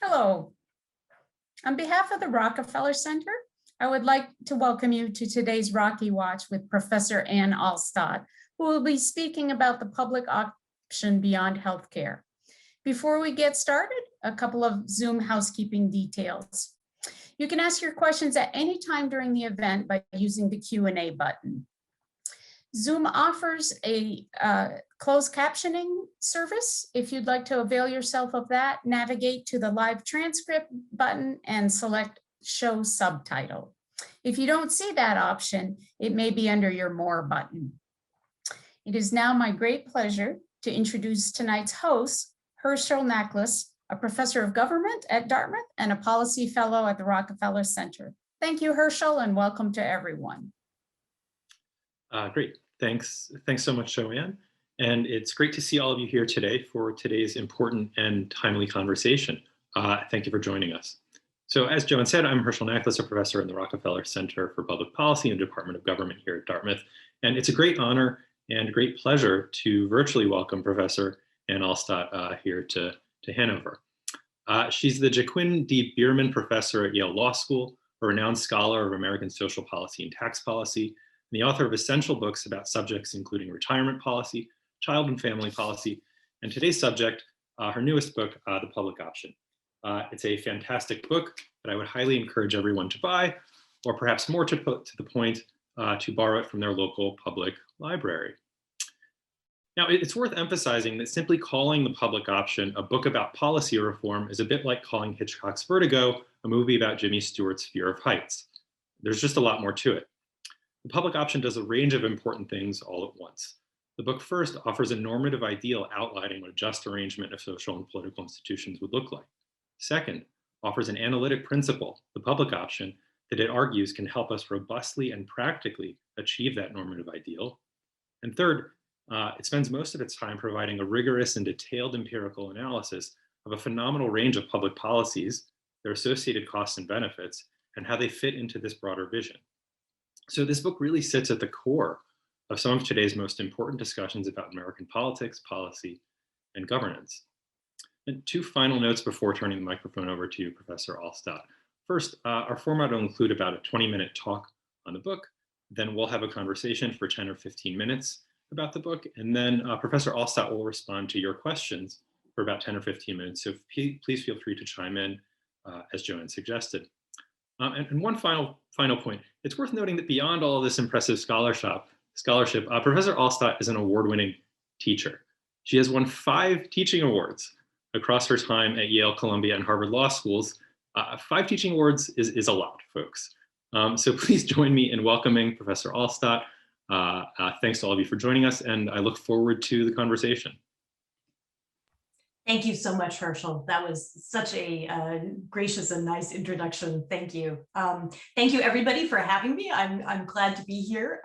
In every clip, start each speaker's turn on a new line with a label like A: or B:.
A: Hello. On behalf of the Rockefeller Center, I would like to welcome you to today's Rocky Watch with Professor Ann Alstott, who will be speaking about the public option beyond healthcare. Before we get started, a couple of Zoom housekeeping details. You can ask your questions at any time during the event by using the Q&A button. Zoom offers a closed captioning service. If you'd like to avail yourself of that, navigate to the live transcript button and select show subtitle. If you don't see that option, it may be under your more button. It is now my great pleasure to introduce tonight's host, Herschel Nachlis, a professor of government at Dartmouth and a policy fellow at the Rockefeller Center. Thank you, Herschel, and welcome to everyone.
B: Great. Thanks so much, Joanne. And it's great to see all of you here today for today's important and timely conversation. Thank you for joining us. So as Joanne said, I'm Herschel Nachlis, a professor in the Rockefeller Center for Public Policy in the Department of Government here at Dartmouth. And it's a great honor and a great pleasure to virtually welcome Professor Ann Alstott here to Hanover. She's the Jacquin D. Bierman Professor at Yale Law School, a renowned scholar of American social policy and tax policy, and the author of essential books about subjects including retirement policy, child and family policy, and today's subject, her newest book, The Public Option. It's a fantastic book that I would highly encourage everyone to buy, or perhaps more to put to the point, to borrow it from their local public library. Now, it's worth emphasizing that simply calling The Public Option a book about policy reform is a bit like calling Hitchcock's Vertigo a movie about Jimmy Stewart's fear of heights. There's just a lot more to it. The Public Option does a range of important things all at once. The book first offers a normative ideal outlining what a just arrangement of social and political institutions would look like. Second, offers an analytic principle, the public option, that it argues can help us robustly and practically achieve that normative ideal. And third, it spends most of its time providing a rigorous and detailed empirical analysis of a phenomenal range of public policies, their associated costs and benefits, and how they fit into this broader vision. So this book really sits at the core of some of today's most important discussions about American politics, policy, and governance. And two final notes before turning the microphone over to you, Professor Alstott. First, our format will include about a 20-minute talk on the book. Then we'll have a conversation for 10 or 15 minutes about the book. And then Professor Alstott will respond to your questions for about 10 or 15 minutes. So please feel free to chime in as Joanne suggested. And one final point, it's worth noting that beyond all of this impressive scholarship, Professor Alstott is an award-winning teacher. She has won 5 teaching awards across her time at Yale, Columbia, and Harvard Law Schools. 5 teaching awards is a lot, folks. So please join me in welcoming Professor Alstott. Thanks to all of you for joining us, and I look forward to the conversation.
C: Thank you so much, Herschel. That was such a gracious and nice introduction. Thank you. Thank you, everybody, for having me. I'm glad to be here,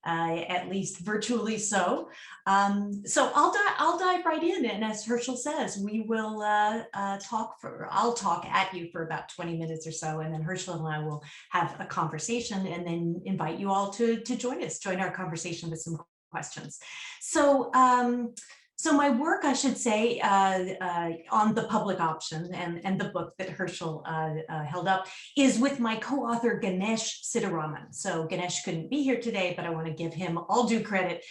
C: at least virtually so. So I'll dive right in, and as Herschel says, we will I'll talk at you for about 20 minutes or so, and then Herschel and I will have a conversation, and then invite you all to join our conversation with some questions. So my work, I should say, on the public option and the book that Herschel held up is with my co-author Ganesh Siddharaman. So Ganesh couldn't be here today, but I want to give him all due credit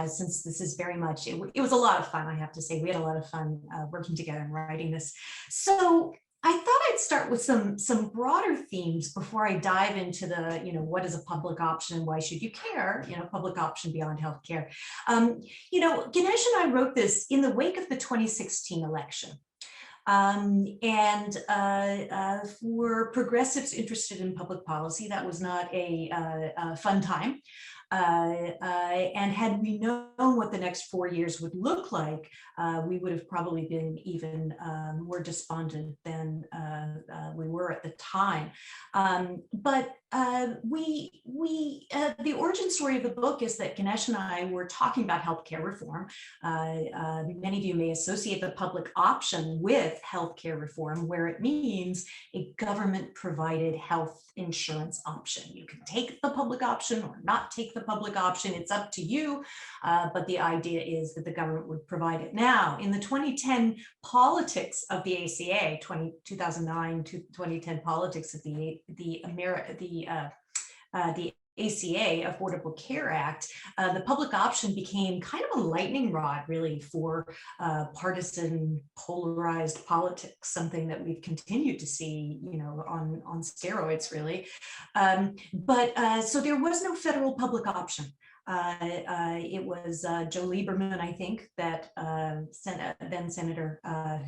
C: since this is very much, it was a lot of fun, I have to say. We had a lot of fun working together and writing this. So I thought I'd start with some broader themes before I dive into the, what is a public option? Why should you care? Public option beyond healthcare. Ganesh and I wrote this in the wake of the 2016 election. For progressives interested in public policy, that was not a fun time. And had we known what the next 4 years would look like, we would have probably been even more despondent than we were at the time. But the origin story of the book is that Ganesh and I were talking about healthcare reform. Many of you may associate the public option with healthcare reform, where it means a government-provided health insurance option. You can take the public option or not take the the public option. It's up to you. But the idea is that the government would provide it. Now, in the 2010 politics of the ACA, 2009 to 2010 politics of the ACA, Affordable Care Act, the public option became kind of a lightning rod, really, for partisan, polarized politics, something that we've continued to see, on steroids, really. So there was no federal public option. It was Joe Lieberman, I think, that then senator,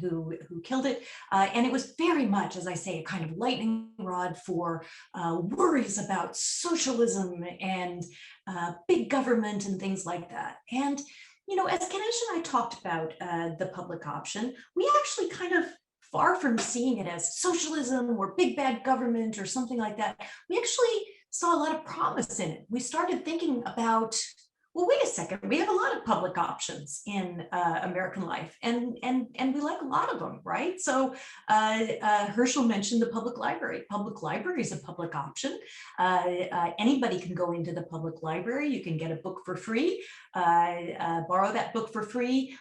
C: who killed it. And it was very much, as I say, a kind of lightning rod for worries about socialism and big government and things like that. And, as Ganesh and I talked about the public option, we actually kind of, far from seeing it as socialism or big bad government or something like that, we actually saw a lot of promise in it. We started thinking about, well, wait a second, we have a lot of public options in American life, and we like a lot of them, right? So Herschel mentioned the public library. Public library is a public option. Anybody can go into the public library. You can get a book for free, borrow that book for free.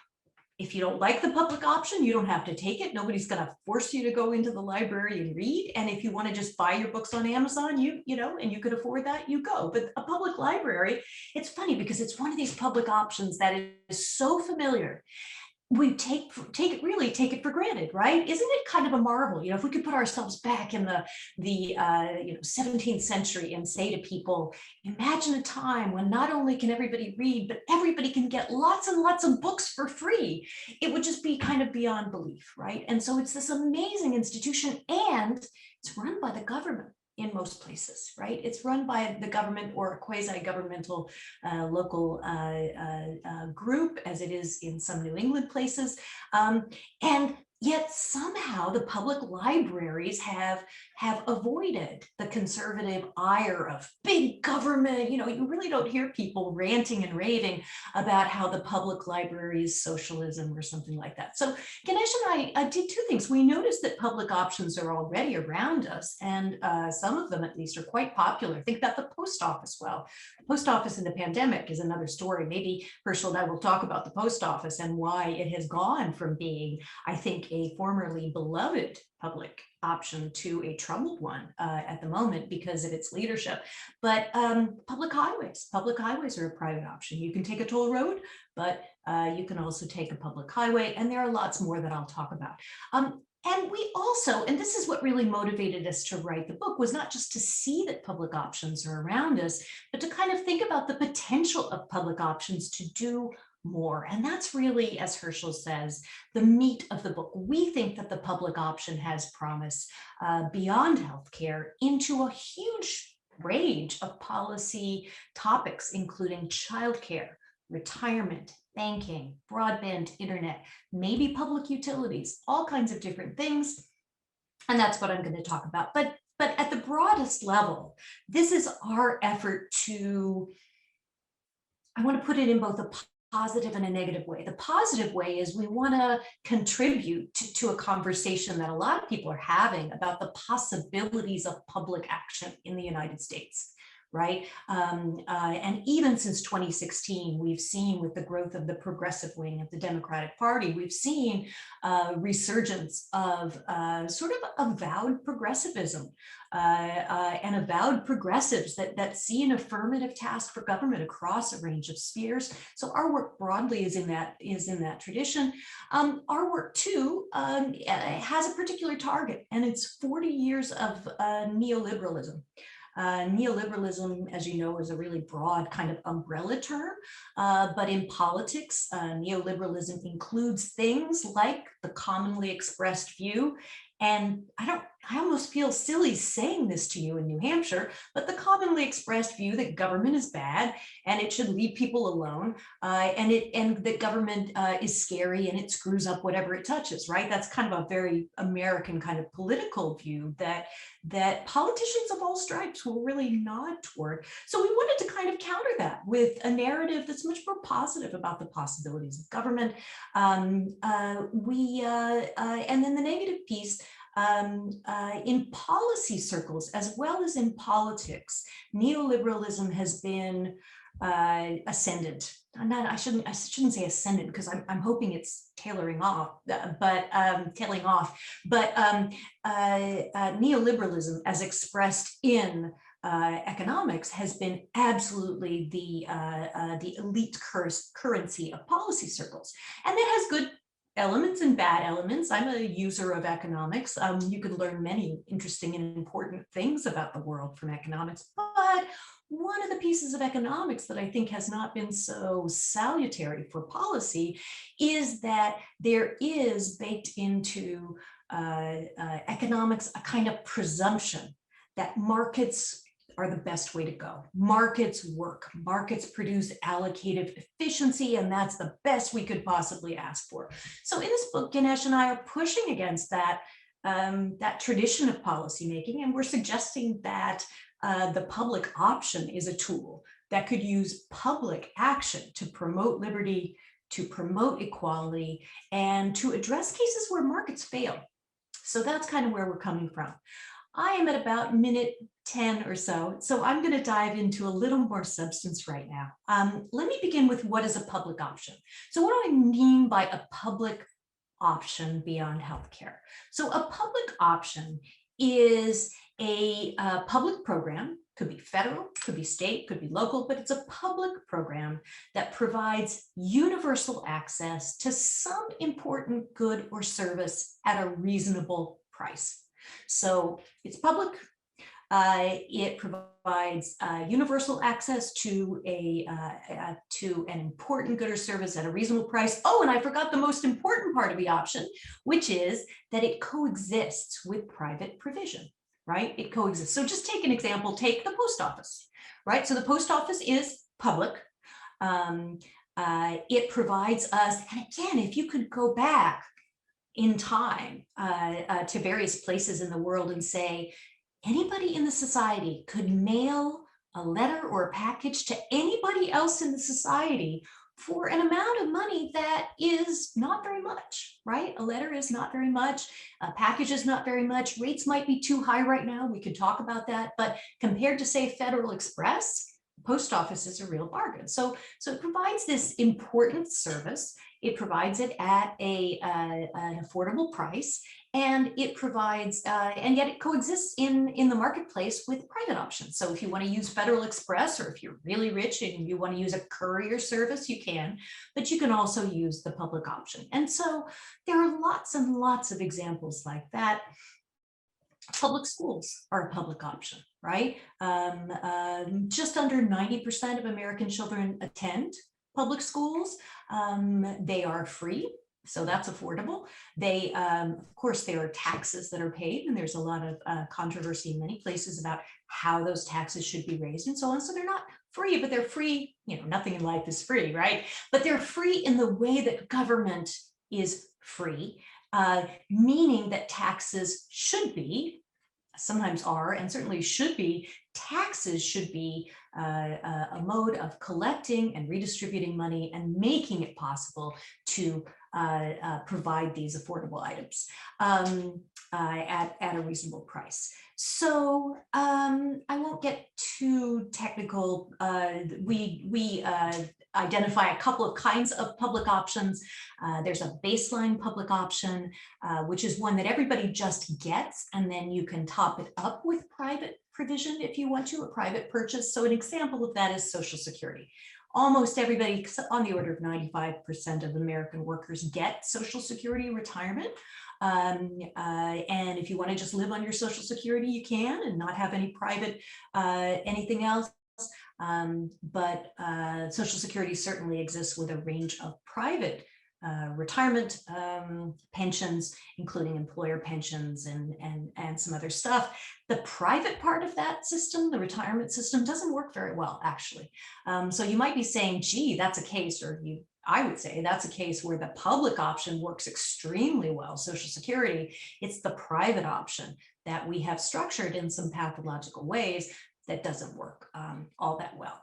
C: If you don't like the public option, you don't have to take it. Nobody's going to force you to go into the library and read. And if you want to just buy your books on Amazon, and you could afford that, you go. But a public library, it's funny because it's one of these public options that is so familiar. We take it for granted, right? Isn't it kind of a marvel? If we could put ourselves back in the 17th century and say to people, imagine a time when not only can everybody read, but everybody can get lots and lots of books for free. It would just be kind of beyond belief, right? And so it's this amazing institution, and it's run by the government. In most places, right? It's run by the government or a quasi-governmental local group, as it is in some New England places. And yet somehow the public libraries have avoided the conservative ire of big government. You really don't hear people ranting and raving about how the public library is socialism or something like that. So Ganesh and I did two things. We noticed that public options are already around us, and some of them at least are quite popular. Think about the post office. Well, the post office in the pandemic is another story. Maybe Herschel and I will talk about the post office and why it has gone from being, I think, a formerly beloved public option to a troubled one at the moment because of its leadership. But public highways are a private option. You can take a toll road, but you can also take a public highway, and there are lots more that I'll talk about. And we also, and this is what really motivated us to write the book, was not just to see that public options are around us, but to kind of think about the potential of public options to do more. And that's really, as Herschel says, the meat of the book. We think that the public option has promise beyond healthcare into a huge range of policy topics, including childcare, retirement, banking, broadband, internet, maybe public utilities, all kinds of different things. And that's what I'm going to talk about. But at the broadest level, this is our effort to, I want to put it in both a positive and a negative way. The positive way is we want to contribute to a conversation that a lot of people are having about the possibilities of public action in the United States. Right. And even since 2016, we've seen with the growth of the progressive wing of the Democratic Party, we've seen resurgence of sort of avowed progressivism and avowed progressives that see an affirmative task for government across a range of spheres. So our work broadly is in that tradition. Our work too has a particular target, and it's 40 years of neoliberalism. Neoliberalism, as you know, is a really broad kind of umbrella term, but in politics, neoliberalism includes things like the commonly expressed view. And I almost feel silly saying this to you in New Hampshire, but the commonly expressed view that government is bad and it should leave people alone, and that government is scary and it screws up whatever it touches, right? That's kind of a very American kind of political view that politicians of all stripes will really nod toward. So we wanted to kind of counter that with a narrative that's much more positive about the possibilities of government. And then the negative piece, in policy circles as well as in politics, neoliberalism has been ascendant. I shouldn't say ascendant because I'm hoping it's tailing off. But neoliberalism, as expressed in economics, has been absolutely the elite currency of policy circles, and that has good elements and bad elements. I'm a user of economics. You can learn many interesting and important things about the world from economics, but one of the pieces of economics that I think has not been so salutary for policy is that there is baked into economics a kind of presumption that markets are the best way to go. Markets work, markets produce allocative efficiency, and that's the best we could possibly ask for. So in this book, Ganesh and I are pushing against that, that tradition of policymaking, and we're suggesting that the public option is a tool that could use public action to promote liberty, to promote equality, and to address cases where markets fail. So that's kind of where we're coming from. I am at about minute 10 or so, so I'm going to dive into a little more substance right now. Let me begin with what is a public option. So what do I mean by a public option beyond healthcare? So a public option is a public program, could be federal, could be state, could be local, but it's a public program that provides universal access to some important good or service at a reasonable price. So it's public. It provides universal access to an important good or service at a reasonable price. Oh, and I forgot the most important part of the option, which is that it coexists with private provision, right? It coexists. So just take an example, take the post office, right? So the post office is public. It provides us, and again, if you could go back in time to various places in the world and say, anybody in the society could mail a letter or a package to anybody else in the society for an amount of money that is not very much, right? A letter is not very much, a package is not very much. Rates might be too high right now. We could talk about that. But compared to, say, Federal Express, post office is a real bargain. So it provides this important service. It provides it at an affordable price, and it provides, and yet it coexists in the marketplace with private options. So if you want to use Federal Express, or if you're really rich and you want to use a courier service, you can, but you can also use the public option. And so there are lots and lots of examples like that. Public schools are a public option, right? Just under 90% of American children attend public schools. They are free, so that's affordable. They, of course, there are taxes that are paid, and there's a lot of controversy in many places about how those taxes should be raised and so on. So they're not free, but they're free. You know, nothing in life is free, right? But they're free in the way that government is free, meaning that taxes should be, sometimes are, and certainly should be, taxes should be a mode of collecting and redistributing money and making it possible to provide these affordable items at a reasonable price. So I won't get too technical. We identify a couple of kinds of public options. There's a baseline public option, which is one that everybody just gets, and then you can top it up with private provision if you want to, a private purchase. So an example of that is Social Security. Almost everybody, on the order of 95% of American workers, get Social Security retirement. And if you want to just live on your Social Security, you can, and not have any private anything else. But Social Security certainly exists with a range of private retirement pensions, including employer pensions and some other stuff. The private part of that system, the retirement system, doesn't work very well, actually. So you might be saying, gee, that's a case, or I would say that's a case where the public option works extremely well, Social Security. It's the private option that we have structured in some pathological ways that doesn't work all that well.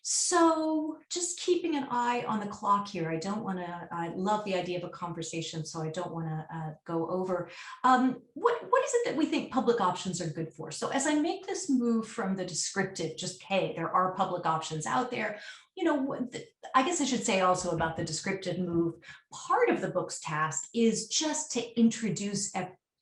C: So just keeping an eye on the clock here. I love the idea of a conversation, so I don't want to go over. What is it that we think public options are good for? So as I make this move from the descriptive, just, hey, there are public options out there, I guess I should say also about the descriptive move, part of the book's task is just to introduce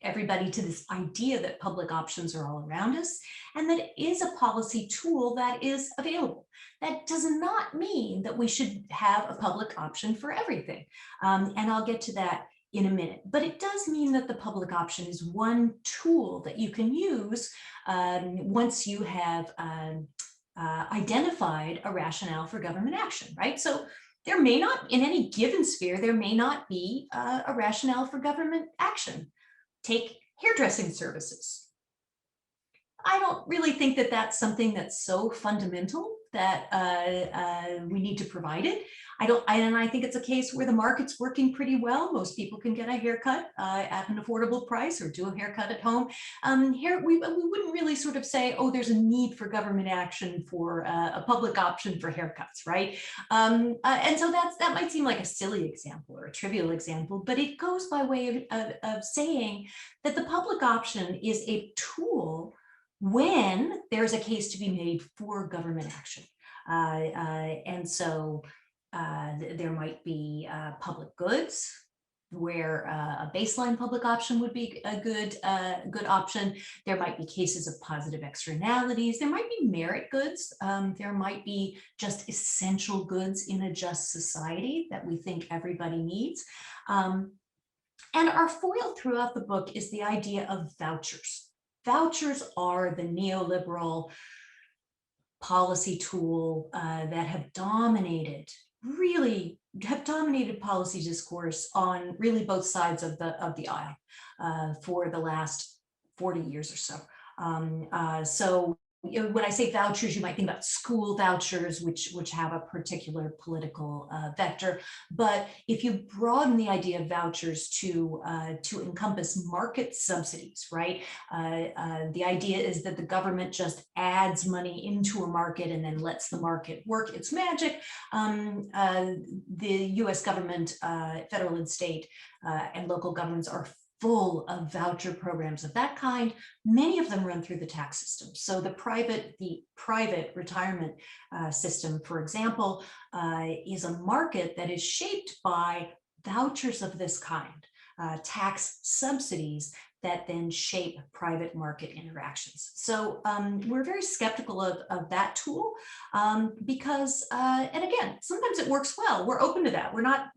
C: everybody to this idea that public options are all around us and that it is a policy tool that is available. That does not mean that we should have a public option for everything. And I'll get to that in a minute, but it does mean that the public option is one tool that you can use once you have identified a rationale for government action, right? So there may not, in any given sphere, there may not be a rationale for government action. Take hairdressing services. I don't really think that that's something that's so fundamental that we need to provide it. And I think it's a case where the market's working pretty well. Most people can get a haircut at an affordable price or do a haircut at home. Here we wouldn't really sort of say, oh, there's a need for government action for a public option for haircuts, right? And so that might seem like a silly example or a trivial example, but it goes by way of saying that the public option is a tool when there's a case to be made for government action. And so there might be public goods where a baseline public option would be a good option. There might be cases of positive externalities. There might be merit goods. There might be just essential goods in a just society that we think everybody needs. And our foil throughout the book is the idea of vouchers. Vouchers are the neoliberal policy tool that have dominated policy discourse on really both sides of the aisle for the last 40 years or so. So when I say vouchers, you might think about school vouchers, which have a particular political vector. But if you broaden the idea of vouchers to encompass market subsidies, right? The idea is that the government just adds money into a market and then lets the market work its magic. The U.S. government, federal and state, and local governments are full of voucher programs of that kind. Many of them run through the tax system. So the private retirement system, for example, is a market that is shaped by vouchers of this kind, tax subsidies that then shape private market interactions. So we're very skeptical of that tool because, and again, sometimes it works well. We're open to that. We're not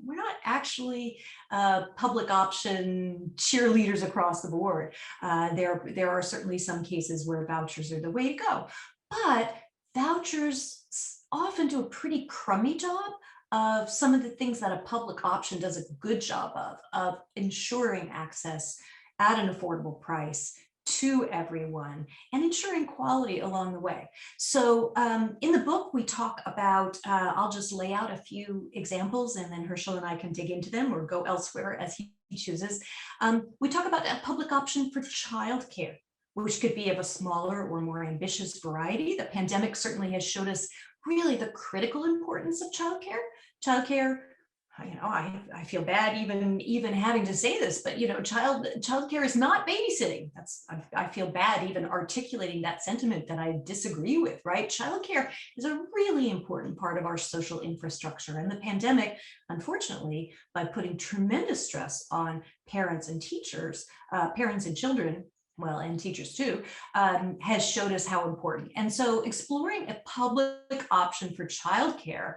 C: actually public option cheerleaders across the board. There are certainly some cases where vouchers are the way to go, but vouchers often do a pretty crummy job of some of the things that a public option does a good job of ensuring access at an affordable price to everyone and ensuring quality along the way. So in the book, we talk about, I'll just lay out a few examples and then Herschel and I can dig into them or go elsewhere as he chooses. We talk about a public option for childcare, which could be of a smaller or more ambitious variety. The pandemic certainly has showed us really the critical importance of childcare. Childcare, I feel bad even having to say this, but childcare is not babysitting. I feel bad even articulating that sentiment that I disagree with, right? Childcare is a really important part of our social infrastructure, and the pandemic, unfortunately, by putting tremendous stress on parents and teachers, parents and children, well, and teachers too, has showed us how important. And so exploring a public option for childcare,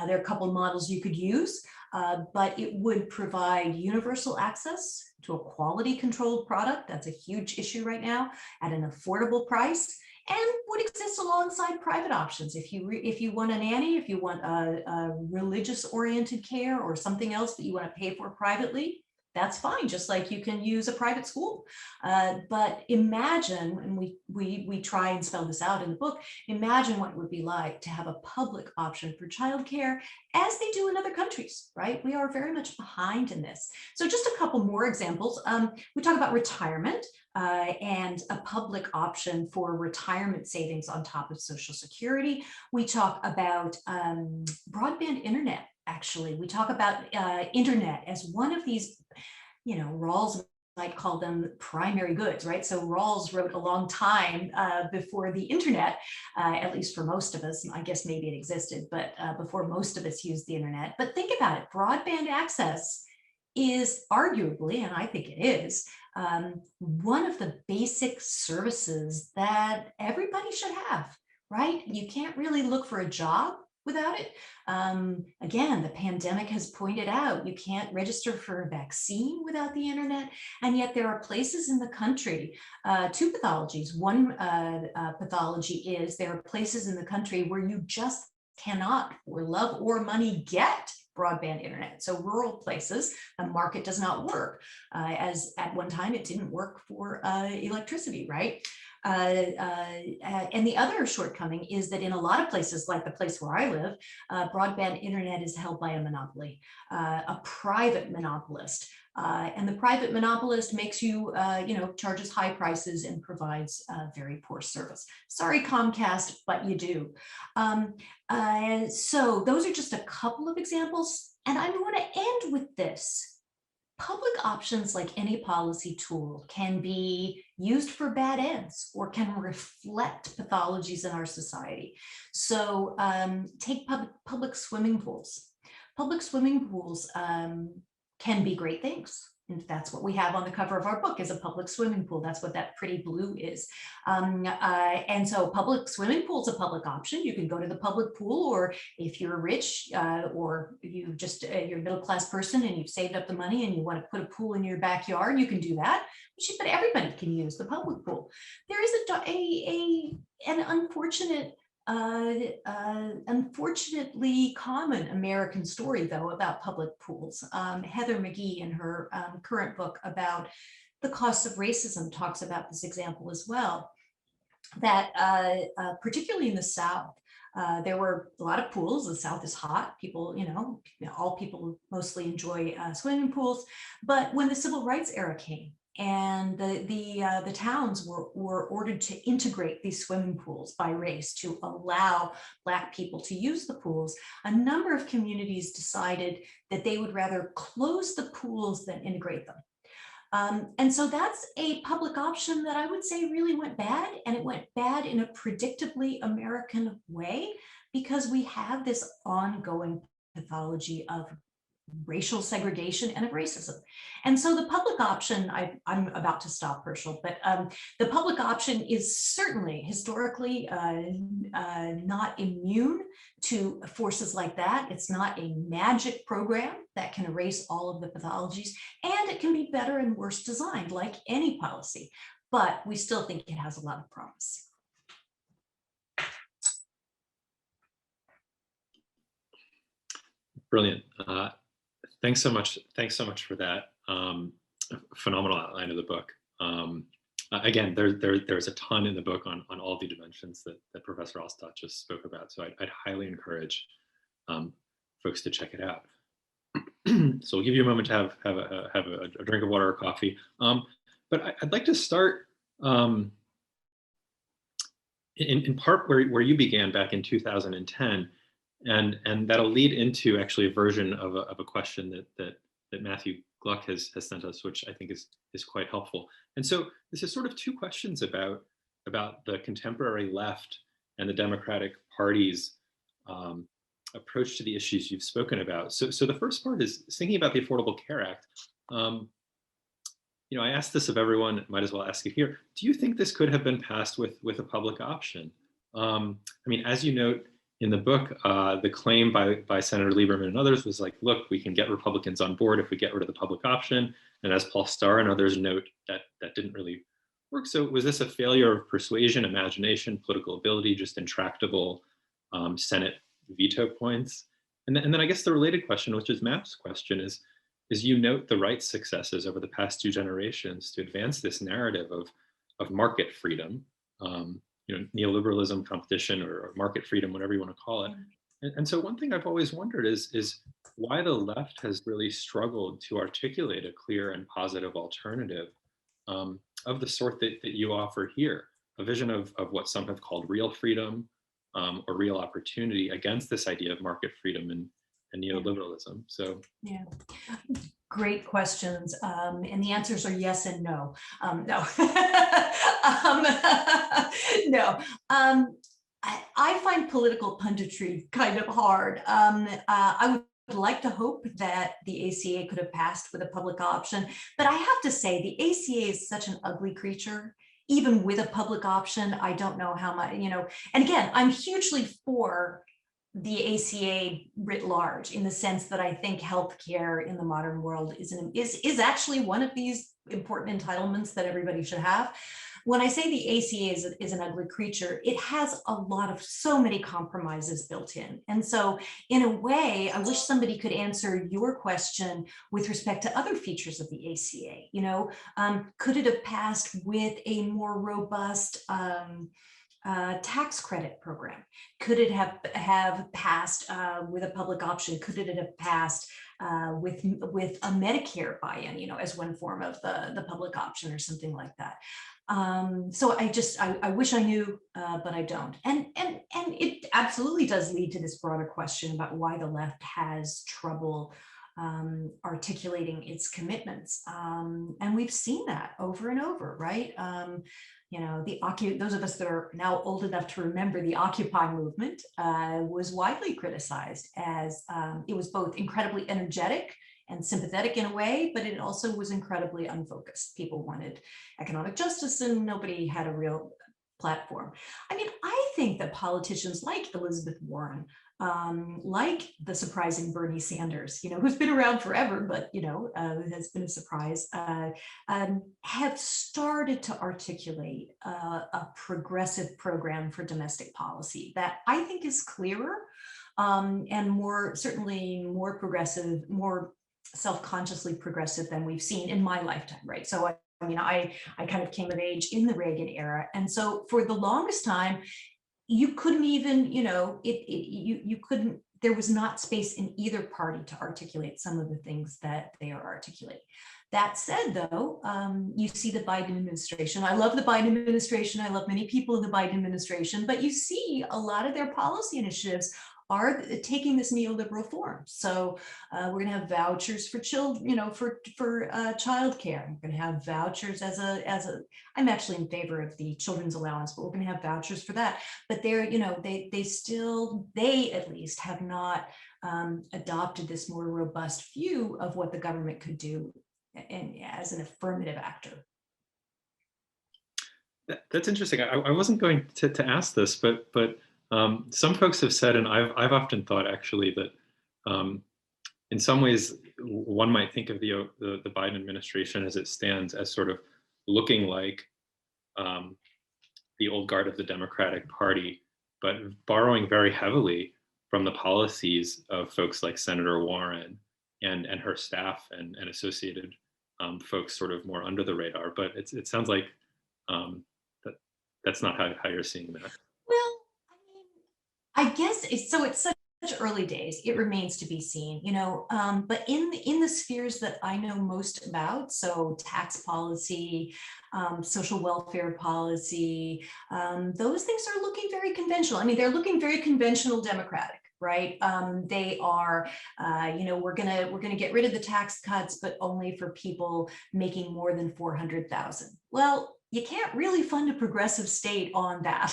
C: there are a couple of models you could use, but it would provide universal access to a quality controlled product. That's a huge issue right now at an affordable price, and would exist alongside private options. If you want a nanny, if you want a religious oriented care or something else that you want to pay for privately, That's fine, just like you can use a private school. But imagine, and we try and spell this out in the book, imagine what it would be like to have a public option for childcare as they do in other countries, right? We are very much behind in this. So just a couple more examples. We talk about retirement and a public option for retirement savings on top of Social Security. We talk about broadband internet. Actually, we talk about internet as one of these, Rawls might call them primary goods, right? So Rawls wrote a long time before the internet, at least for most of us. I guess maybe it existed, but before most of us used the internet. But think about it, broadband access is arguably, and I think it is, one of the basic services that everybody should have, right? You can't really look for a job without it. Again, the pandemic has pointed out you can't register for a vaccine without the internet, and yet there are places in the country, two pathologies. One pathology is there are places in the country where you just cannot, for love or money, get broadband internet. So rural places, the market does not work, as at one time it didn't work for electricity, right? And the other shortcoming is that in a lot of places, like the place where I live, broadband internet is held by a monopoly, a private monopolist. And the private monopolist makes you, charges high prices and provides very poor service. Sorry, Comcast, but you do. So those are just a couple of examples. And I want to end with this. Public options, like any policy tool, can be used for bad ends or can reflect pathologies in our society. So take public swimming pools. Public swimming pools can be great things. And that's what we have on the cover of our book, is a public swimming pool. That's what that pretty blue is. And so public swimming pool is a public option. You can go to the public pool, or if you're rich or you're a middle-class person and you've saved up the money and you want to put a pool in your backyard, you can do that. But everybody can use the public pool. There is an unfortunately common American story, though, about public pools. Heather McGee, in her current book about the costs of racism, talks about this example as well, that particularly in the South, there were a lot of pools. The South is hot. People, all people mostly enjoy swimming pools. But when the Civil Rights era came, and the towns were ordered to integrate these swimming pools by race to allow Black people to use the pools, a number of communities decided that they would rather close the pools than integrate them. And so that's a public option that I would say really went bad, and it went bad in a predictably American way, because we have this ongoing pathology of racial segregation and of racism. And so the public option, I'm about to stop, Herschel, but the public option is certainly historically not immune to forces like that. It's not a magic program that can erase all of the pathologies, and it can be better and worse designed, like any policy, but we still think it has a lot of promise.
B: Brilliant. Thanks so much. Thanks so much for that phenomenal outline of the book. Again, there's a ton in the book on all the dimensions that Professor Alstott just spoke about. So I'd highly encourage folks to check it out. So we'll give you a moment to have a drink of water or coffee. But I'd like to start in part where you began back in 2010. And that'll lead into actually a version of a question that Matthew Gluck has sent us, which I think is quite helpful. And so this is sort of two questions about the contemporary left and the Democratic Party's approach to the issues you've spoken about. So the first part is thinking about the Affordable Care Act. I asked this of everyone, might as well ask it here. Do you think this could have been passed with a public option? As you note in the book, the claim by Senator Lieberman and others was like, look, we can get Republicans on board if we get rid of the public option. And as Paul Starr and others note, that didn't really work. So was this a failure of persuasion, imagination, political ability, just intractable Senate veto points? And then I guess the related question, which is Matt's question, is is you note the right successes over the past 2 generations to advance this narrative of market freedom, neoliberalism, competition, or market freedom, whatever you want to call it. And so one thing I've always wondered is why the left has really struggled to articulate a clear and positive alternative of the sort that you offer here, a vision of what some have called real freedom or real opportunity against this idea of market freedom and neoliberalism. So
C: yeah, great questions, and the answers are yes and no. No, no. I find political punditry kind of hard. I would like to hope that the ACA could have passed with a public option, but I have to say the ACA is such an ugly creature. Even with a public option, I don't know how much, and again, I'm hugely for the ACA writ large, in the sense that I think healthcare in the modern world is actually one of these important entitlements that everybody should have. When I say the ACA is an ugly creature, it has so many compromises built in. And so in a way, I wish somebody could answer your question with respect to other features of the ACA. Could it have passed with a more robust tax credit program? Could it have passed with a public option? Could it have passed with a Medicare buy-in, as one form of the public option or something like that? So I wish I knew, but I don't. And it absolutely does lead to this broader question about why the left has trouble articulating its commitments. And we've seen that over and over, right? Those of us that are now old enough to remember the Occupy movement was widely criticized as it was both incredibly energetic and sympathetic in a way, but it also was incredibly unfocused. People wanted economic justice and nobody had a real platform. I mean, I think that politicians like Elizabeth Warren, like the surprising Bernie Sanders, who's been around forever, but, has been a surprise, have started to articulate a progressive program for domestic policy that I think is clearer and certainly more progressive, more self-consciously progressive than we've seen in my lifetime, right? So I kind of came of age in the Reagan era. And so for the longest time, you couldn't even, you couldn't, there was not space in either party to articulate some of the things that they are articulating. That said, though, you see the Biden administration. I love the Biden administration. I love many people in the Biden administration, but you see a lot of their policy initiatives are taking this neoliberal form. So we're going to have vouchers for children, for childcare. We're going to have vouchers as a. I'm actually in favor of the children's allowance, but we're going to have vouchers for that. But they're, they at least have not adopted this more robust view of what the government could do, and as an affirmative actor.
B: That's interesting. I wasn't going to ask this, but some folks have said, and I've often thought actually that in some ways one might think of the Biden administration as it stands as sort of looking like the old guard of the Democratic Party, but borrowing very heavily from the policies of folks like Senator Warren and her staff and associated folks sort of more under the radar. But it sounds like that's not how you're seeing that.
C: Well, I guess it's such early days. It remains to be seen, but in the spheres that I know most about, so tax policy, social welfare policy, those things are looking very conventional. I mean, they're looking very conventional Democratic, right? They are, we're gonna get rid of the tax cuts, but only for people making more than 400,000. Well, you can't really fund a progressive state on that.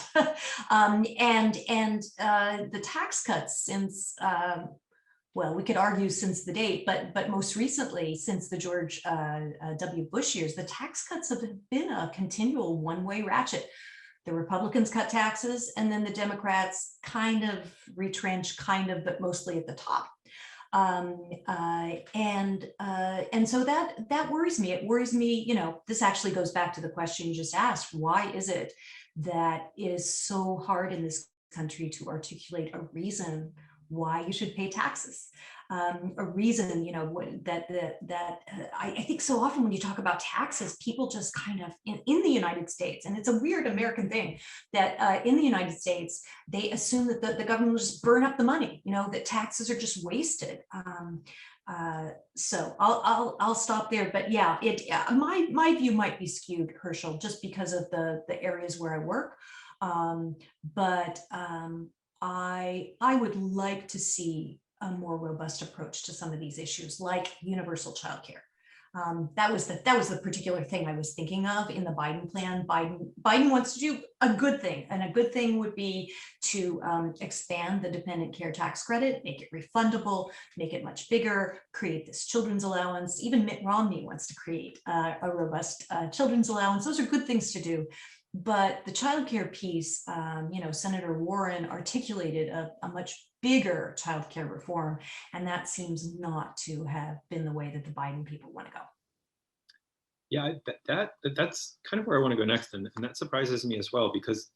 C: And the tax cuts since, well, we could argue since the date, but most recently, since the George W. Bush years, the tax cuts have been a continual one-way ratchet. The Republicans cut taxes, and then the Democrats kind of retrench, but mostly at the top. And so that worries me. It worries me, this actually goes back to the question you just asked. Why is it that it is so hard in this country to articulate a reason why you should pay taxes. A reason, I think so often when you talk about taxes, people just kind of in the United States, and it's a weird American thing that in the United States, they assume that the government will just burn up the money, that taxes are just wasted. So I'll stop there, but yeah, my view might be skewed, Herschel, just because of the areas where I work. But I would like to see a more robust approach to some of these issues, like universal childcare. That was the particular thing I was thinking of in the Biden plan. Biden wants to do a good thing, and a good thing would be to expand the dependent care tax credit, make it refundable, make it much bigger, create this children's allowance. Even Mitt Romney wants to create a robust children's allowance. Those are good things to do. But the childcare piece, Senator Warren articulated a much bigger childcare reform, and that seems not to have been the way that the Biden people want to go.
B: Yeah, that's kind of where I want to go next, and that surprises me as well, because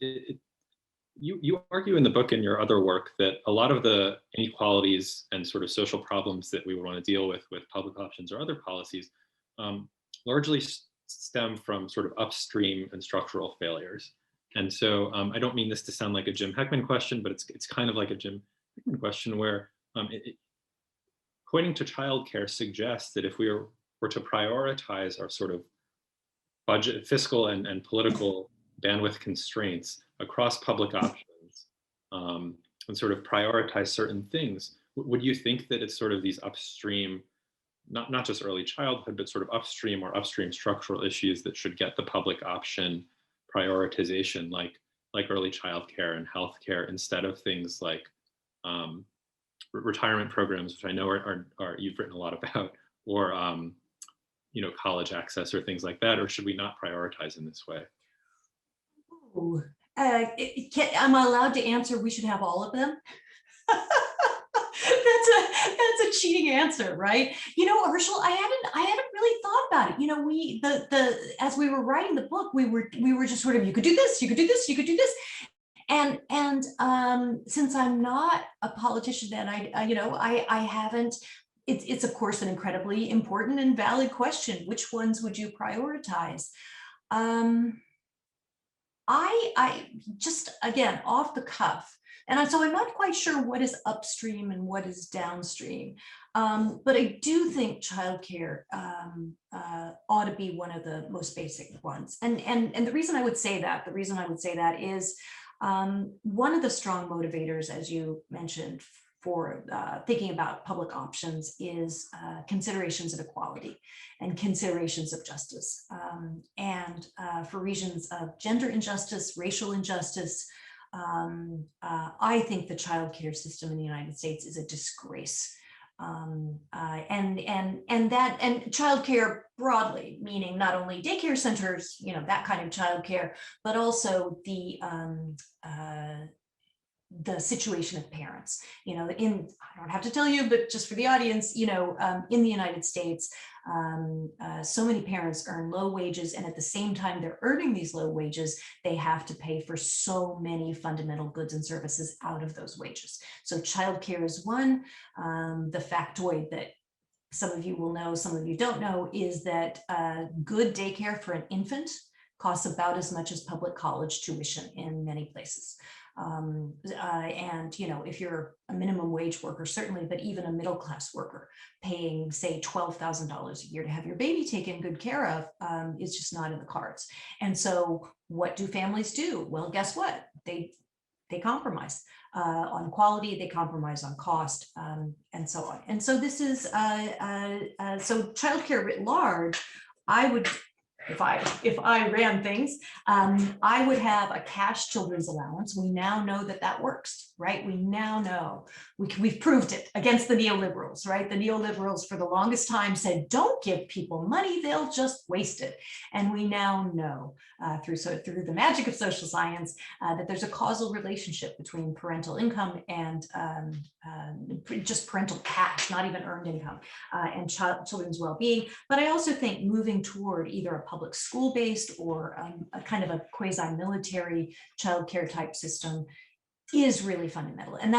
B: you argue in the book and your other work that a lot of the inequalities and sort of social problems that we would want to deal with public options or other policies largely stem from sort of upstream and structural failures. And so I don't mean this to sound like a Jim Heckman question, but it's kind of like a Jim Heckman question where pointing to childcare suggests that if we were to prioritize our sort of budget, fiscal and political bandwidth constraints across public options and sort of prioritize certain things, would you think that it's sort of these upstream, not just early childhood, but sort of upstream or upstream structural issues that should get the public option prioritization, like early childcare and healthcare, instead of things like retirement programs, which I know are you've written a lot about, or college access or things like that? Or should we not prioritize in this way?
C: Ooh, am I allowed to answer we should have all of them? That's a cheating answer, right? Herschel, I hadn't really thought about it. As we were writing the book, we were just sort of, you could do this, you could do this, you could do this. And since I'm not a politician, and I haven't, it's of course an incredibly important and valid question. Which ones would you prioritize? I just, again, off the cuff, and so I'm not quite sure what is upstream and what is downstream, but I do think childcare ought to be one of the most basic ones. And the reason I would say that, is one of the strong motivators, as you mentioned, for thinking about public options is considerations of equality and considerations of justice. And for reasons of gender injustice, racial injustice, I think the child care system in the United States is a disgrace. And childcare broadly, meaning not only daycare centers, that kind of childcare, but also the situation of parents. I don't have to tell you, but just for the audience, in the United States, so many parents earn low wages, and at the same time they're earning these low wages, they have to pay for so many fundamental goods and services out of those wages. So childcare is one. The factoid that some of you will know, some of you don't know, is that good daycare for an infant costs about as much as public college tuition in many places. And if you're a minimum wage worker, certainly, but even a middle class worker paying, say, $12,000 a year to have your baby taken good care of is just not in the cards. And so what do families do? Well, guess what? They compromise on quality, they compromise on cost, and so on. And so this is, so childcare writ large, I would, if I ran things, I would have a cash children's allowance. We now know that works, right? We now know, we've proved it against the neoliberals, right? The neoliberals for the longest time said, don't give people money, they'll just waste it. And we now know through the magic of social science that there's a causal relationship between parental income and just parental cash, not even earned income, and children's well-being. But I also think moving toward either a public school-based or a kind of a quasi-military childcare type system is really fundamental. And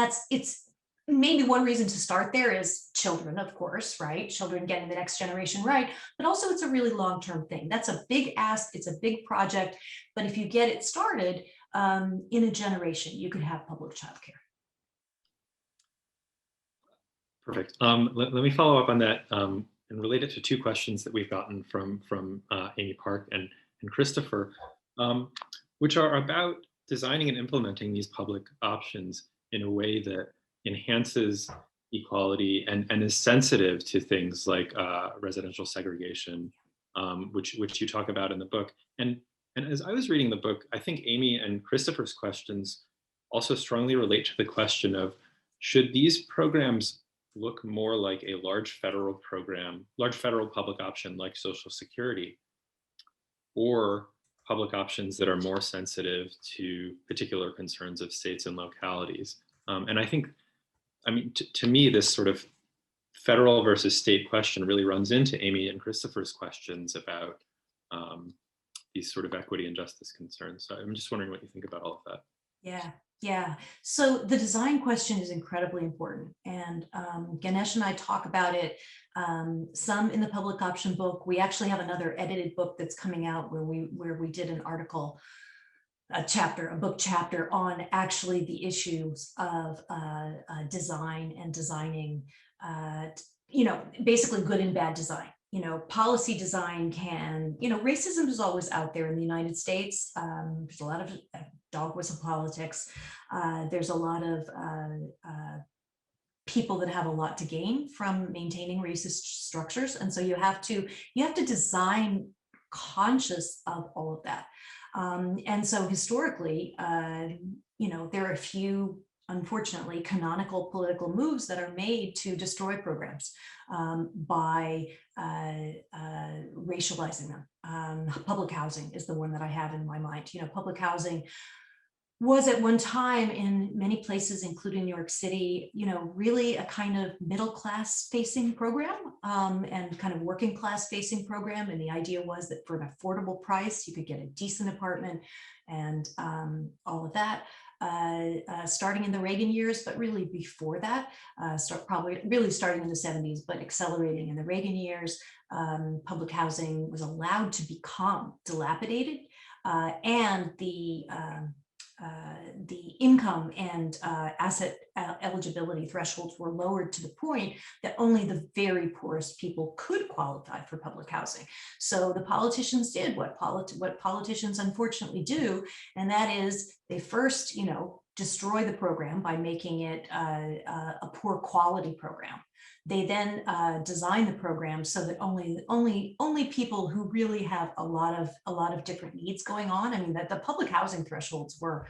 C: maybe one reason to start there is children, of course, right? Children getting the next generation right, but also it's a really long-term thing. That's a big ask, it's a big project, but if you get it started, in a generation, you could have public childcare.
B: Perfect. Let me follow up on that and relate it to two questions that we've gotten from Amy Park and Christopher, which are about designing and implementing these public options in a way that enhances equality and is sensitive to things like residential segregation, which you talk about in the book. And as I was reading the book, I think Amy and Christopher's questions also strongly relate to the question of, should these programs look more like a large federal program, large federal public option like Social Security, or public options that are more sensitive to particular concerns of states and localities? And I think, I mean, to me, this sort of federal versus state question really runs into Amy and Christopher's questions about these sort of equity and justice concerns. So I'm just wondering what you think about all of that.
C: Yeah. So the design question is incredibly important. And Ganesh and I talk about it some in the public option book. We actually have another edited book that's coming out where we did an article, a book chapter on actually the issues of design and designing, basically good and bad design. Policy design can, racism is always out there in the United States. There's a lot of dog whistle politics. There's a lot of people that have a lot to gain from maintaining racist structures. And so you have to design conscious of all of that. And so historically, there are a few, unfortunately, canonical political moves that are made to destroy programs by racializing them. Public housing is the one that I have in my mind. Public housing was at one time in many places, including New York City, really a kind of middle class facing program and kind of working class facing program. And the idea was that for an affordable price, you could get a decent apartment and all of that. Starting in the Reagan years, but really before that, probably really starting in the 70s, but accelerating in the Reagan years, public housing was allowed to become dilapidated, and the income and asset eligibility thresholds were lowered to the point that only the very poorest people could qualify for public housing. So the politicians did what politicians unfortunately do, and that is they first, destroy the program by making it a poor quality program. They then design the program so that only people who really have a lot of different needs going on. I mean, the public housing thresholds were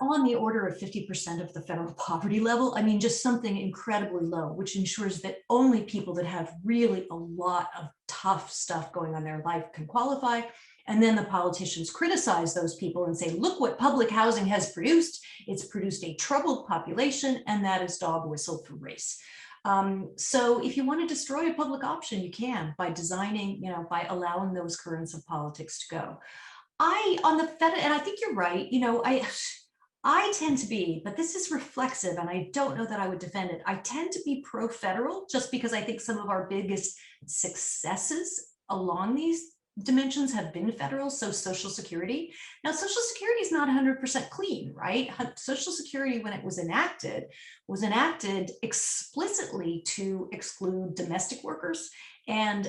C: on the order of 50% of the federal poverty level. I mean, just something incredibly low, which ensures that only people that have really a lot of tough stuff going on in their life can qualify. And then the politicians criticize those people and say, look what public housing has produced. It's produced a troubled population, and that is dog whistle for race. So if you want to destroy a public option, you can by designing, by allowing those currents of politics to go. On the federal, and I think you're right, I tend to be, but this is reflexive, and I don't know that I would defend it. I tend to be pro-federal just because I think some of our biggest successes along these dimensions have been federal. So Social Security. Now, Social Security is not 100% clean, right? Social Security, when it was enacted explicitly to exclude domestic workers and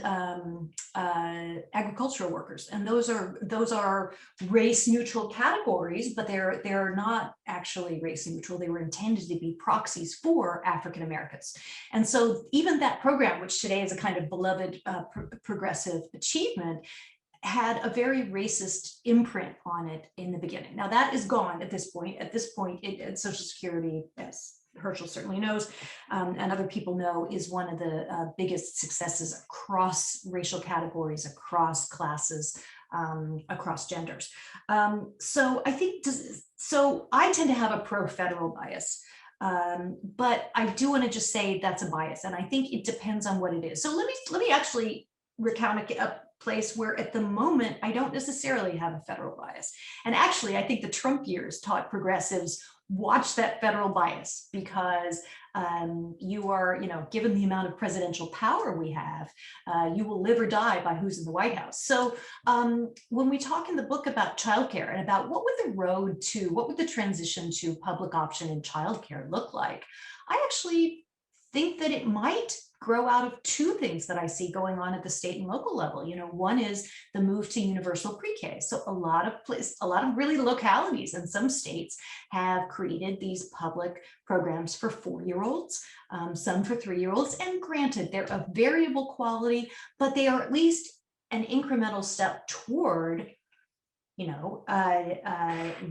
C: agricultural workers, and those are race neutral categories, but they're not actually race neutral. They were intended to be proxies for African Americans, and so even that program, which today is a kind of beloved progressive achievement, had a very racist imprint on it in the beginning. Now that is gone at this point. Social Security, as Herschel certainly knows, and other people know, is one of the biggest successes across racial categories, across classes, across genders. So I tend to have a pro-federal bias. But I do want to just say that's a bias, and I think it depends on what it is. So let me actually recount a place where at the moment I don't necessarily have a federal bias. And actually, I think the Trump years taught progressives watch that federal bias, because you are, given the amount of presidential power we have, you will live or die by who's in the White House. So when we talk in the book about childcare and about what would the transition to public option in childcare look like, I actually think that it might grow out of two things that I see going on at the state and local level. One is the move to universal pre-K. So a lot of really localities in some states have created these public programs for 4-year-olds, some for 3-year-olds, and granted, they're of variable quality, but they are at least an incremental step toward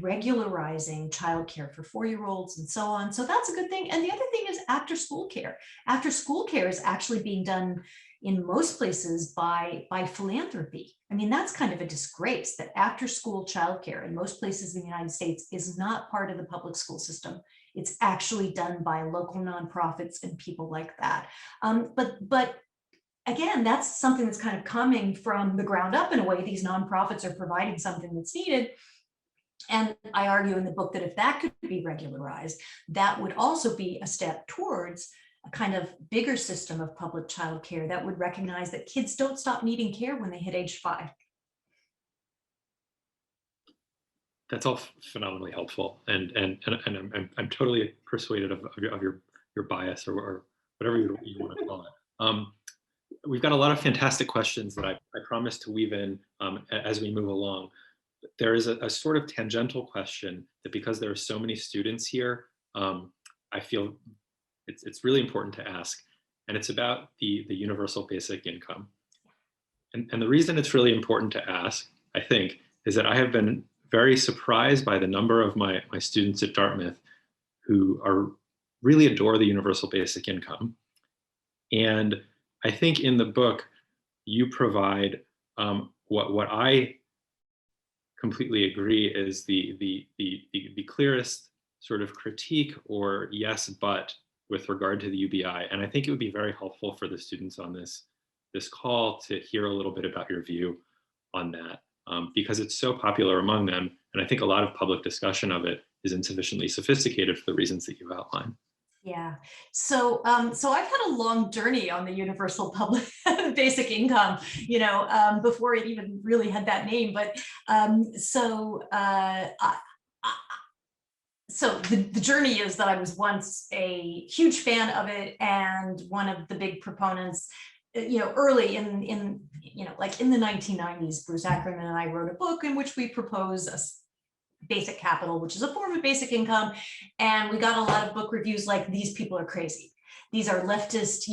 C: regularizing childcare for 4-year-olds and so on. So that's a good thing. And the other thing is after school care. After school care is actually being done in most places by philanthropy. I mean, that's kind of a disgrace that after school childcare in most places in the United States is not part of the public school system. It's actually done by local nonprofits and people like that. But again, that's something that's kind of coming from the ground up in a way. These nonprofits are providing something that's needed. And I argue in the book that if that could be regularized, that would also be a step towards a kind of bigger system of public child care that would recognize that kids don't stop needing care when they hit age 5.
B: That's all phenomenally helpful, and I'm totally persuaded of your bias or whatever you want to call it. We've got a lot of fantastic questions that I promised to weave in as we move along. There is a sort of tangential question that, because there are so many students here, I feel it's really important to ask, and it's about the universal basic income. And the reason it's really important to ask, I think, is that I have been very surprised by the number of my students at Dartmouth who really adore the universal basic income. And I think in the book, you provide what I completely agree is the clearest sort of critique or yes, but with regard to the UBI. And I think it would be very helpful for the students on this call to hear a little bit about your view on that, because it's so popular among them. And I think a lot of public discussion of it is insufficiently sophisticated for the reasons that you've outlined.
C: Yeah. So I've had a long journey on the universal public basic income, before it even really had that name. But so the journey is that I was once a huge fan of it and one of the big proponents. Early in like in the 1990s, Bruce Ackerman and I wrote a book in which we propose a basic capital, which is a form of basic income. And we got a lot of book reviews like, these people are crazy. These are leftist,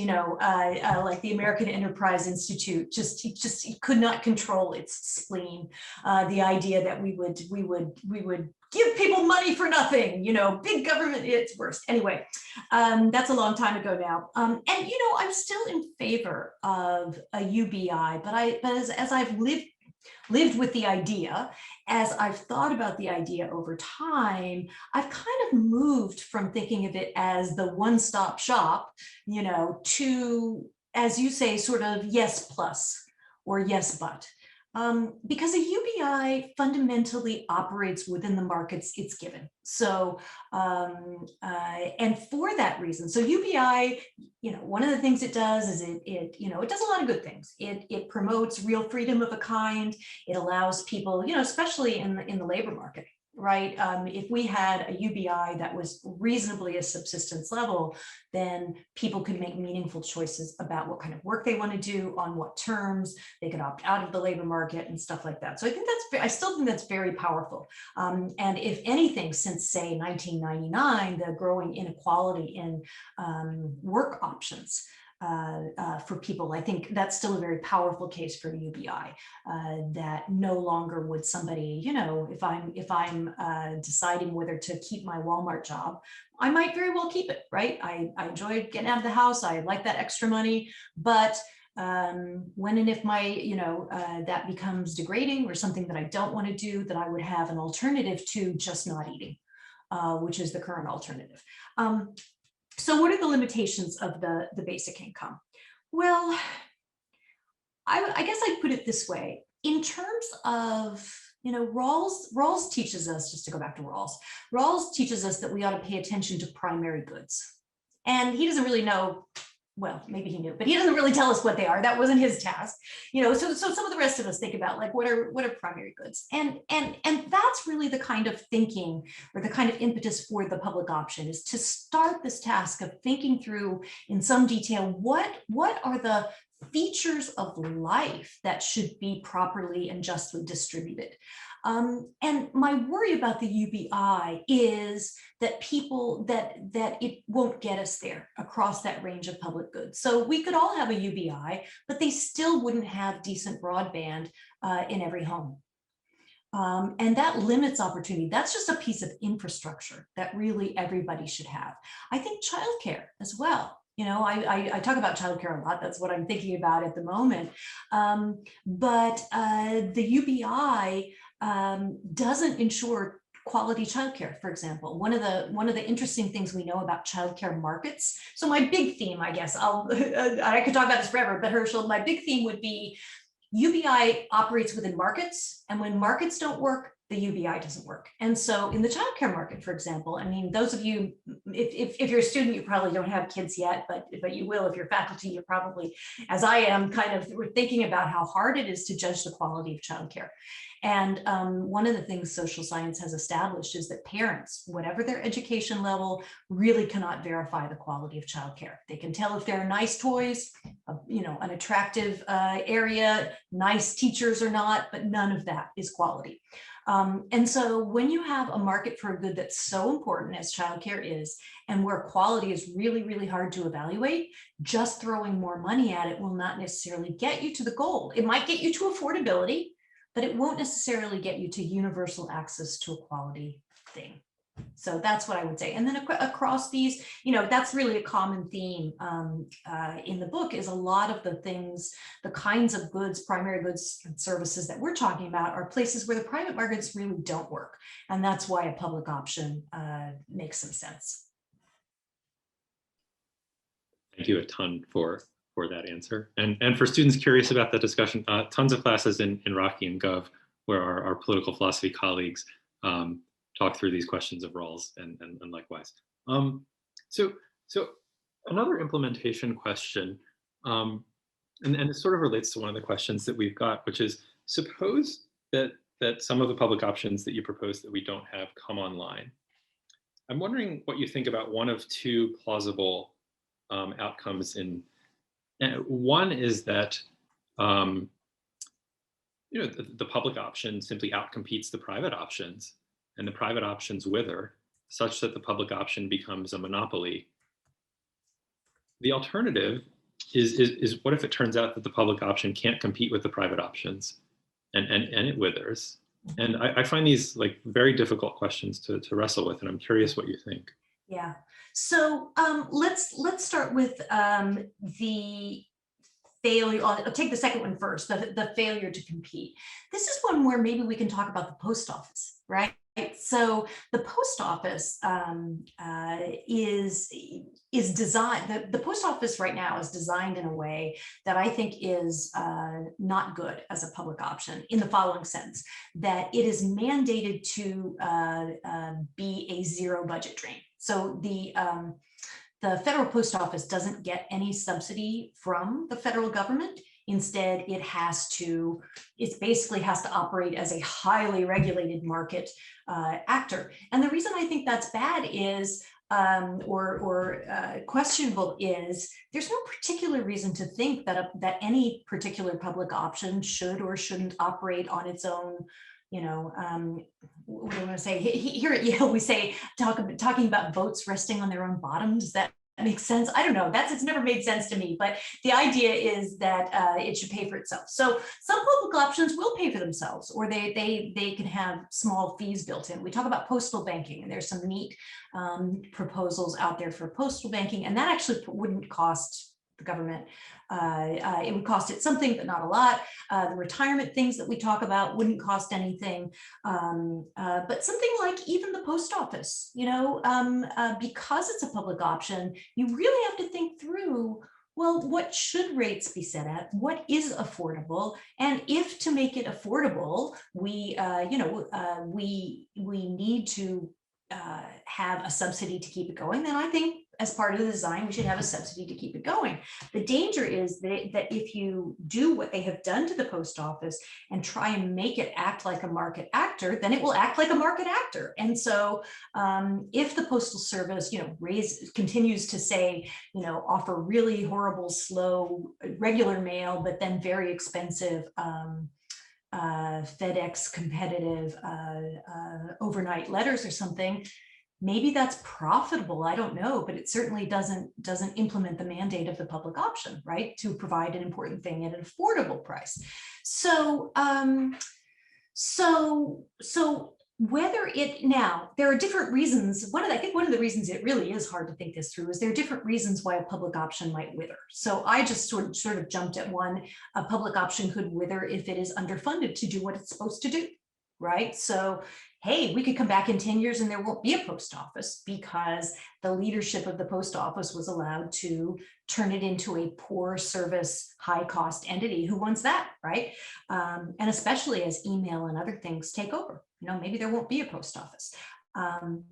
C: like the American Enterprise Institute, just could not control its spleen. The idea that we would give people money for nothing, big government, it's worst. Anyway, that's a long time ago now. And, I'm still in favor of a UBI, but as I've lived with the idea, as I've thought about the idea over time, I've kind of moved from thinking of it as the one-stop shop, to, as you say, sort of yes plus or yes but. Because a UBI fundamentally operates within the markets it's given. So, and for that reason, so UBI, one of the things it does is it does a lot of good things. It promotes real freedom of a kind. It allows people, especially in the labor market, right? If we had a UBI that was reasonably a subsistence level, then people could make meaningful choices about what kind of work they want to do, on what terms. They could opt out of the labor market and stuff like that. So I still think that's very powerful. And if anything, since say 1999, the growing inequality in work options for people, I think that's still a very powerful case for UBI, that no longer would somebody, if I'm deciding whether to keep my Walmart job, I might very well keep it, right? I enjoyed getting out of the house. I like that extra money, but when and if my, that becomes degrading or something that I don't want to do, that I would have an alternative to just not eating, which is the current alternative. So what are the limitations of the basic income? Well, I guess I'd put it this way. In terms of You know, Rawls teaches us, just to go back to Rawls teaches us that we ought to pay attention to primary goods. And he doesn't really know, well, maybe he knew, but he doesn't really tell us what they are. That wasn't his task. You know, so some of the rest of us think about like, what are primary goods? And that's really the kind of thinking or the kind of impetus for the public option, is to start this task of thinking through in some detail, what are the features of life that should be properly and justly distributed. And my worry about the UBI is that that it won't get us there across that range of public goods. So we could all have a UBI, but they still wouldn't have decent broadband in every home. And that limits opportunity. That's just a piece of infrastructure that really everybody should have. I think childcare as well. You know, I talk about childcare a lot. That's what I'm thinking about at the moment. But the UBI doesn't ensure quality childcare, for example. One of the interesting things we know about childcare markets. So my big theme, I guess, I could talk about this forever, but Herschel, my big theme would be UBI operates within markets, and when markets don't work, the UBI doesn't work. And so in the childcare market, for example, I mean, those of you, if you're a student, you probably don't have kids yet, but you will. If you're faculty, you're probably, as I am, kind of thinking about how hard it is to judge the quality of childcare. And one of the things social science has established is that parents, whatever their education level, really cannot verify the quality of childcare. They can tell if there are nice toys, you know, an attractive area, nice teachers or not, but none of that is quality. And so when you have a market for a good that's so important as childcare is, and where quality is really, really hard to evaluate, just throwing more money at it will not necessarily get you to the goal. It might get you to affordability, but it won't necessarily get you to universal access to a quality thing. So that's what I would say. And then across these, you know, that's really a common theme in the book, is a lot of the things, the kinds of goods, primary goods and services that we're talking about are places where the private markets really don't work. And that's why a public option makes some sense.
B: Thank you a ton for that answer. And for students curious about the discussion, tons of classes in Rocky and Gov, where our political philosophy colleagues talk through these questions of Rawls and likewise. So another implementation question, and it sort of relates to one of the questions that we've got, which is, suppose that some of the public options that you propose that we don't have come online. I'm wondering what you think about one of two plausible outcomes. One is that you know, the public option simply outcompetes the private options, and the private options wither, such that the public option becomes a monopoly. The alternative is what if it turns out that the public option can't compete with the private options, and it withers? And I find these like very difficult questions to wrestle with, and I'm curious what you think.
C: Yeah. So let's start with the failure. I'll take the second one first, the failure to compete. This is one where maybe we can talk about the post office, right? So the post office is designed, the post office right now is designed in a way that I think is not good as a public option, in the following sense, that it is mandated to be a zero budget drain. So the federal post office doesn't get any subsidy from the federal government. Instead, it basically has to operate as a highly regulated market actor. And the reason I think that's bad is, or questionable, is there's no particular reason to think that any particular public option should or shouldn't operate on its own. You know, what do I want to say? Here at Yale, we say talking about boats resting on their own bottoms. That makes sense. I don't know. It's never made sense to me. But the idea is that it should pay for itself. So some public options will pay for themselves, or they can have small fees built in. We talk about postal banking, and there's some neat proposals out there for postal banking, and that actually wouldn't cost the government. It would cost it something, but not a lot. The retirement things that we talk about wouldn't cost anything. But something like even the post office, you know, because it's a public option, you really have to think through, well, what should rates be set at? What is affordable? And if to make it affordable, we need to have a subsidy to keep it going, then I think as part of the design, we should have a subsidy to keep it going. The danger is that if you do what they have done to the post office and try and make it act like a market actor, then it will act like a market actor. And so if the Postal Service, continues to say, offer really horrible, slow, regular mail, but then very expensive FedEx competitive overnight letters or something, maybe that's profitable. I don't know, but it certainly doesn't implement the mandate of the public option, right? To provide an important thing at an affordable price. So, whether it now, there are different reasons. I think one of the reasons it really is hard to think this through is there are different reasons why a public option might wither. So I just sort of jumped at one. A public option could wither if it is underfunded to do what it's supposed to do, right? So, hey, we could come back in 10 years and there won't be a post office because the leadership of the post office was allowed to turn it into a poor service, high cost entity. Who wants that, right? And especially as email and other things take over, maybe there won't be a post office. And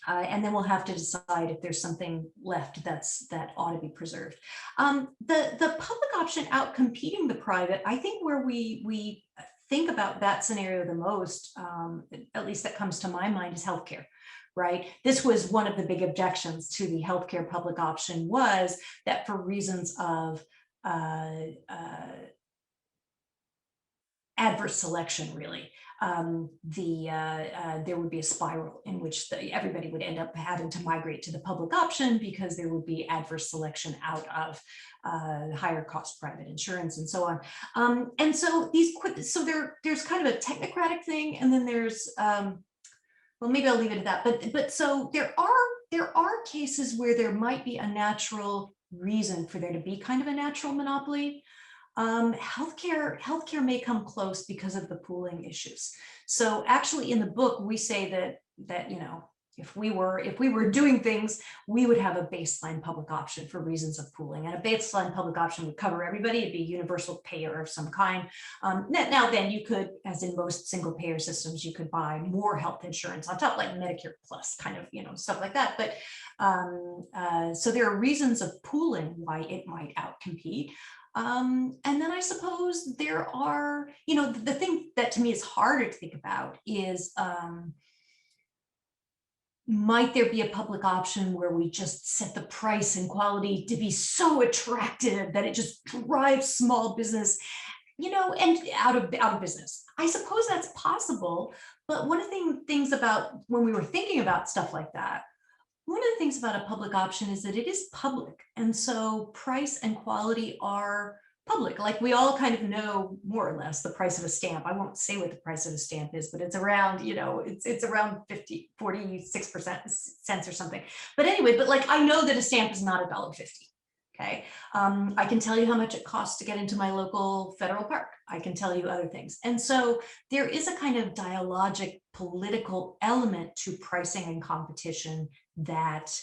C: then we'll have to decide if there's something left that ought to be preserved. The public option out competing the private, I think where we think about that scenario the most, at least that comes to my mind, is healthcare, right? This was one of the big objections to the healthcare public option, was that for reasons of adverse selection, really, there would be a spiral in which everybody would end up having to migrate to the public option because there would be adverse selection out of higher cost private insurance and so on. And so there's kind of a technocratic thing, and then there's well, maybe I'll leave it at that. But so there are cases where there might be a natural reason for there to be kind of a natural monopoly. Healthcare may come close because of the pooling issues. So actually in the book, we say that if we were doing things, we would have a baseline public option for reasons of pooling, and a baseline public option would cover everybody. It'd be a universal payer of some kind. Now then you could, as in most single payer systems, you could buy more health insurance on top, like Medicare Plus, kind of, stuff like that. But so there are reasons of pooling why it might outcompete. And then I suppose there are, the thing that to me is harder to think about is, might there be a public option where we just set the price and quality to be so attractive that it just drives small business, and out of business? I suppose that's possible. But one of the things about when we were thinking about stuff like that, one of the things about a public option is that it is public. And so price and quality are public. Like we all kind of know more or less the price of a stamp. I won't say what the price of a stamp is, but it's around, it's around 46% cents or something. But anyway, like I know that a stamp is not $1.50. Okay. I can tell you how much it costs to get into my local federal park. I can tell you other things. And so there is a kind of dialogic political element to pricing and competition that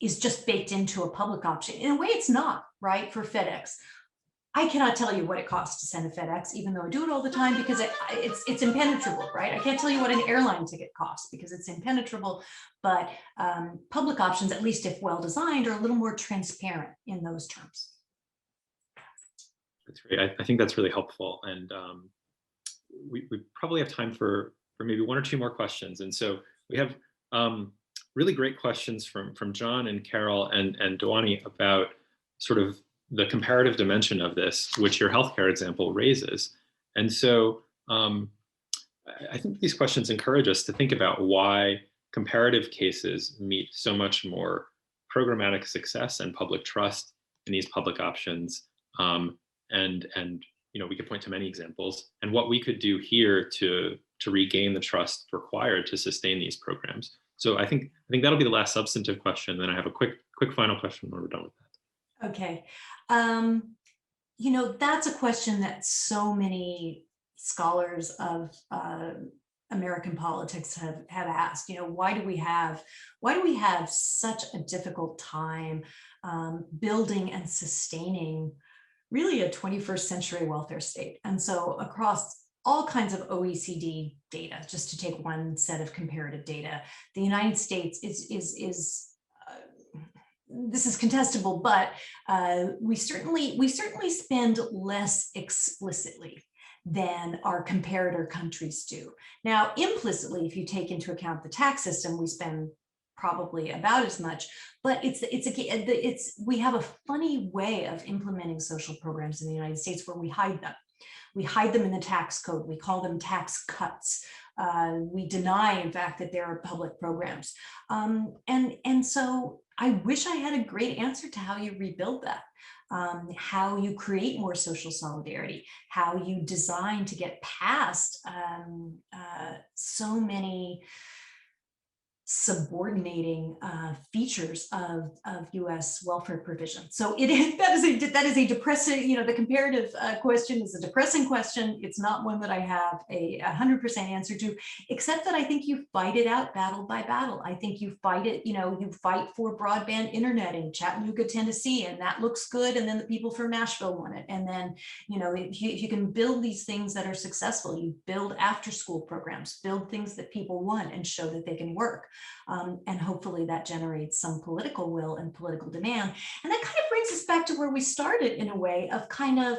C: is just baked into a public option. In a way, it's not, right? For FedEx, I cannot tell you what it costs to send a FedEx, even though I do it all the time, because it's impenetrable, right? I can't tell you what an airline ticket costs because it's impenetrable. But public options, at least if well designed, are a little more transparent in those terms.
B: That's great. I think that's really helpful, and we probably have time for maybe one or two more questions. And so we have really great questions from John and Carol and Dwani about sort of the comparative dimension of this, which your healthcare example raises. And so I think these questions encourage us to think about why comparative cases meet so much more programmatic success and public trust in these public options. And we could point to many examples, and what we could do here to regain the trust required to sustain these programs. So I think that'll be the last substantive question. Then I have a quick final question when we're done with that.
C: Okay. That's a question that so many scholars of American politics have asked, why do we have such a difficult time building and sustaining really a 21st century welfare state? And so across all kinds of OECD data, just to take one set of comparative data, the United States is this is contestable, but we certainly spend less explicitly than our comparator countries do. Now, implicitly, if you take into account the tax system, we spend probably about as much, but we have a funny way of implementing social programs in the United States where we hide them. We hide them in the tax code. We call them tax cuts. We deny, in fact, that there are public programs. And so I wish I had a great answer to how you rebuild that, how you create more social solidarity, how you design to get past so many subordinating features of U.S. welfare provision. So that is a depressing, the comparative question is a depressing question. It's not one that I have a 100% answer to, except that I think you fight it out battle by battle. I think you fight it, you fight for broadband internet in Chattanooga, Tennessee, and that looks good. And then the people from Nashville want it. And then, if you can build these things that are successful, you build after school programs, build things that people want and show that they can work. And hopefully that generates some political will and political demand. And that kind of brings us back to where we started, in a way of kind of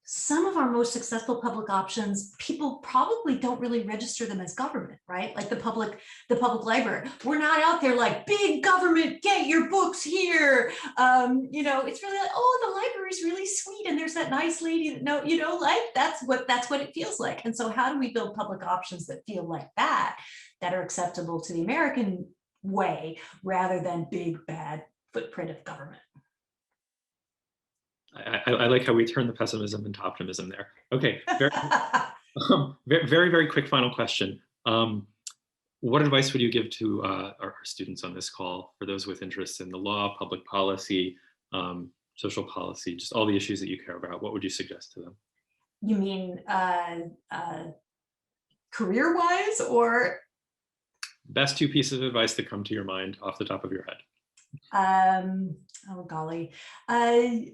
C: some of our most successful public options, people probably don't really register them as government, right? Like the public library. We're not out there like, big government, get your books here. It's really like, oh, the library's really sweet, and there's that nice lady that like that's what it feels like. And so how do we build public options that feel like that are acceptable to the American way, rather than big bad footprint of government?
B: I like how we turn the pessimism into optimism there. Okay, very, very quick final question. What advice would you give to our students on this call, for those with interest in the law, public policy, social policy, just all the issues that you care about? What would you suggest to them?
C: You mean career-wise, or?
B: Best two pieces of advice that come to your mind off the top of your head.
C: Oh golly, I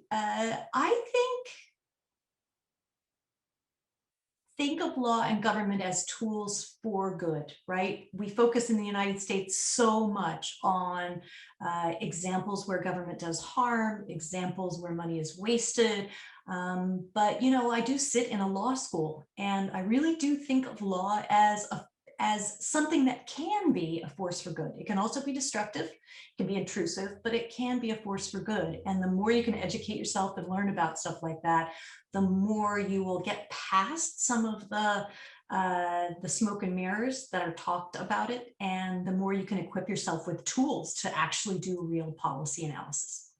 C: think of law and government as tools for good, right? We focus in the United States so much on examples where government does harm, examples where money is wasted. But I do sit in a law school, and I really do think of law as something that can be a force for good. It can also be destructive, it can be intrusive, but it can be a force for good. And the more you can educate yourself and learn about stuff like that, the more you will get past some of the smoke and mirrors that are talked about it, and the more you can equip yourself with tools to actually do real policy analysis.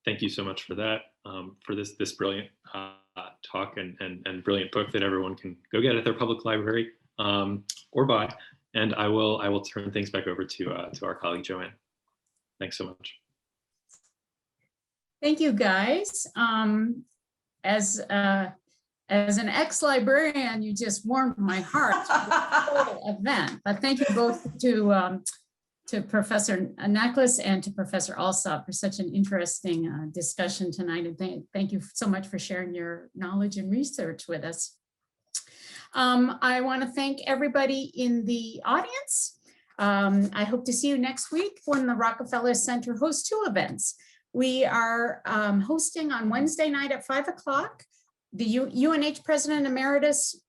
B: Thank you so much for that, for this brilliant talk and brilliant book that everyone can go get at their public library or buy. And I will turn things back over to our colleague Joanne. Thanks so much.
A: Thank you, guys. As an ex-librarian, you just warmed my heart to the whole event. But thank you both to Professor Nachlis and to Professor Alstott for such an interesting discussion tonight. And thank you so much for sharing your knowledge and research with us. I want to thank everybody in the audience. I hope to see you next week when the Rockefeller Center hosts two events. We are hosting on Wednesday night at 5 o'clock, the UNH President Emeritus,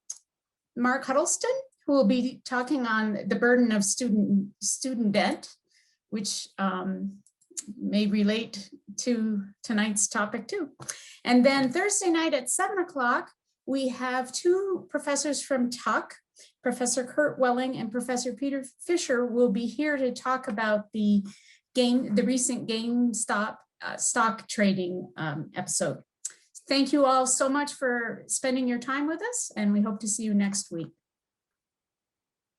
A: Mark Huddleston, who will be talking on the burden of student debt, which may relate to tonight's topic too. And then Thursday night at 7 o'clock, we have two professors from Tuck, Professor Kurt Welling and Professor Peter Fisher, will be here to talk about the recent GameStop stock trading episode. Thank you all so much for spending your time with us, and we hope to see you next week.